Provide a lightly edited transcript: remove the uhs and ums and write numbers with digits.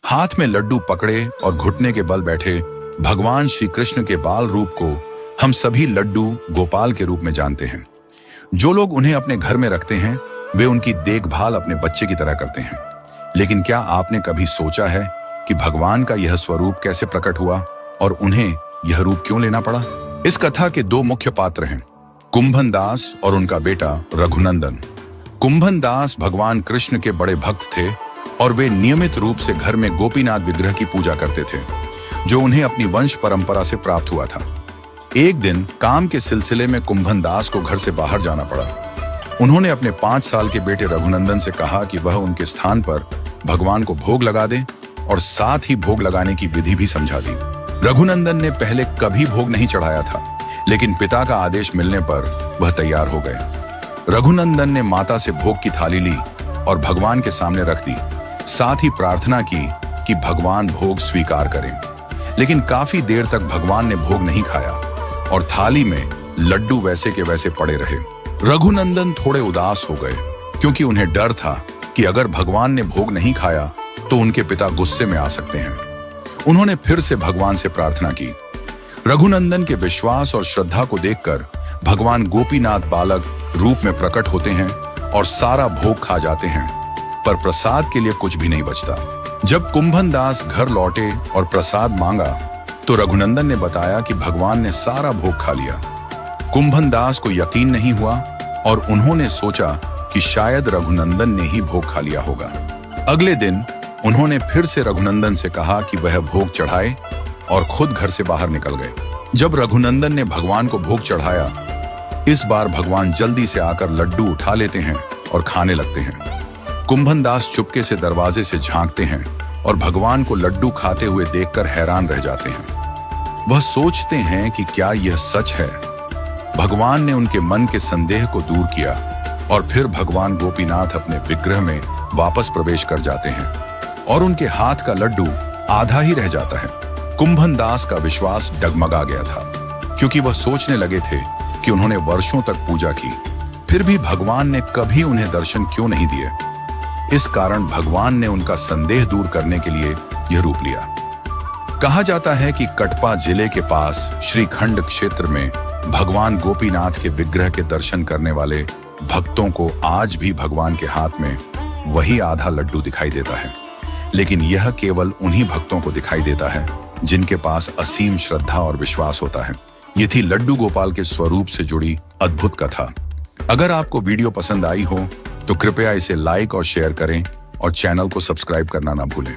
हाथ में लड्डू पकड़े और घुटने के बल बैठे भगवान श्री कृष्ण के बाल रूप को हम सभी लड्डू गोपाल के रूप में जानते हैं। जो लोग उन्हें अपने घर में रखते हैं वे उनकी देखभाल अपने बच्चे की तरह करते हैं। लेकिन क्या आपने कभी सोचा है कि भगवान का यह स्वरूप कैसे प्रकट हुआ और उन्हें यह रूप क्यों लेना पड़ा? इस कथा के दो मुख्य पात्र हैं, कुंभन दास और उनका बेटा रघुनंदन। कुंभन दास भगवान कृष्ण के बड़े भक्त थे और वे नियमित रूप से घर में गोपीनाथ विग्रह की पूजा करते थे, जो उन्हें अपनी वंश परंपरा से प्राप्त हुआ था। एक दिन काम के सिलसिले में कुंभन दास को घर से बाहर जाना पड़ा। उन्होंने अपने 5 साल के बेटे रघुनंदन से कहा कि वह उनके स्थान पर भगवान को भोग लगा दे और साथ ही भोग लगाने की विधि भी समझा दी। रघुनंदन ने पहले कभी भोग नहीं चढ़ाया था, लेकिन पिता का आदेश मिलने पर वह तैयार हो गए। रघुनंदन ने माता से भोग की थाली ली और भगवान के सामने रख दी। साथ ही प्रार्थना की कि भगवान भोग स्वीकार करें। लेकिन काफी देर तक भगवान ने भोग नहीं खाया और थाली में लड्डू वैसे के वैसे पड़े रहे। रघुनंदन थोड़े उदास हो गए, क्योंकि उन्हें डर था कि अगर भगवान ने भोग नहीं खाया तो उनके पिता गुस्से में आ सकते हैं। उन्होंने फिर से भगवान से प्रार्थना की। रघुनंदन के विश्वास और श्रद्धा को देखकर भगवान गोपीनाथ बालक रूप में प्रकट होते हैं और सारा भोग खा जाते हैं, पर प्रसाद के लिए कुछ भी नहीं बचता। जब कुंभन दास घर लौटे और प्रसाद मांगा तो रघुनंदन ने बताया कि भगवान ने सारा भोग खा लिया। कुंभन दास को यकीन नहीं हुआ और उन्होंने सोचा कि शायद रघुनंदन ने ही भोग खा लिया होगा। अगले दिन उन्होंने फिर से रघुनंदन से कहा कि वह भोग चढ़ाए और खुद घर से बाहर निकल गए। जब रघुनंदन ने भगवान को भोग चढ़ाया, इस बार भगवान जल्दी से आकर लड्डू उठा लेते हैं और खाने लगते हैं। कुंभन दास चुपके से दरवाजे से झांकते हैं और भगवान को लड्डू खाते हुए देखकर हैरान रह जाते हैं। वह सोचते हैं कि क्या यह सच है। भगवान ने उनके मन के संदेह को दूर किया और फिर भगवान गोपीनाथ अपने विग्रह में वापस प्रवेश कर जाते हैं और उनके हाथ का लड्डू आधा ही रह जाता है। कुंभन दास का विश्वास डगमगा गया था, क्योंकि वह सोचने लगे थे कि उन्होंने वर्षों तक पूजा की, फिर भी भगवान ने कभी उन्हें दर्शन क्यों नहीं दिए। इस कारण भगवान ने उनका संदेह दूर करने के लिए यह रूप लिया। कहा जाता है कि कटपा जिले के पास श्रीखंड क्षेत्र में भगवान गोपीनाथ के विग्रह के दर्शन करने वाले भक्तों को आज भी भगवान के हाथ में वही आधा लड्डू दिखाई देता है। लेकिन यह केवल उन्हीं भक्तों को दिखाई देता है जिनके पास असीम श्रद्धा और विश्वास होता है। ये थी लड्डू गोपाल के स्वरूप से जुड़ी अद्भुत कथा। अगर आपको वीडियो पसंद आई हो तो कृपया इसे लाइक और शेयर करें और चैनल को सब्सक्राइब करना ना भूलें।